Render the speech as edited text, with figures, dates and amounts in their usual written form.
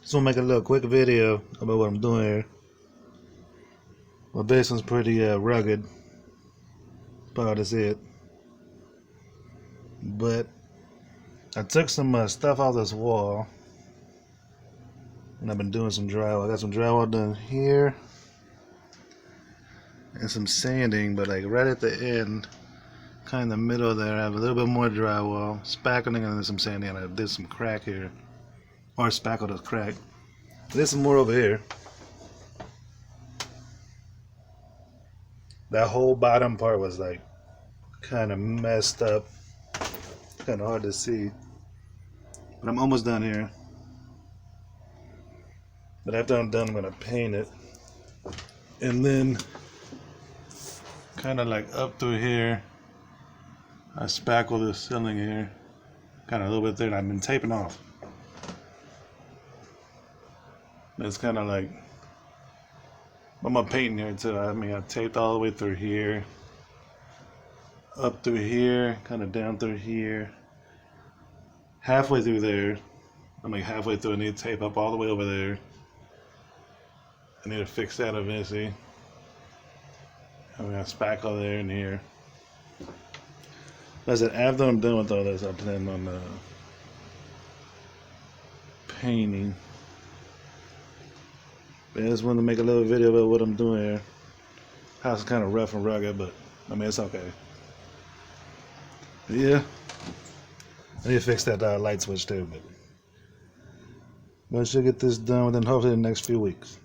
Just want to make a little quick video about what I'm doing here. My basement's pretty rugged. About is it. But I took some stuff off this wall, and I've been doing some drywall. I got some drywall done here, and some sanding. But like right at the end, kind of in the middle there, I have a little bit more drywall, spackling, and then some sanding. And I did some crack here, or spackled a crack. There's some more over here. That whole bottom part was like kind of messed up, kind of hard to see. But I'm almost done here. But after I'm done, I'm gonna paint it, and then kind of like up through here, I spackle the ceiling here, kind of a little bit there, and I've been taping off. It's kind of like, I'm painting here too. I mean, I taped all the way through here, up through here, kind of down through here, halfway through there. I'm like halfway through. I need to tape up all the way over there. I need to fix that eventually. I'm gonna spackle there and here. Like I said, after I'm done with all this, I plan on painting. I just wanted to make a little video about what I'm doing here. House is kind of rough and rugged, but I mean, it's okay. But yeah, I need to fix that light switch too. But I should get this done within hopefully the next few weeks.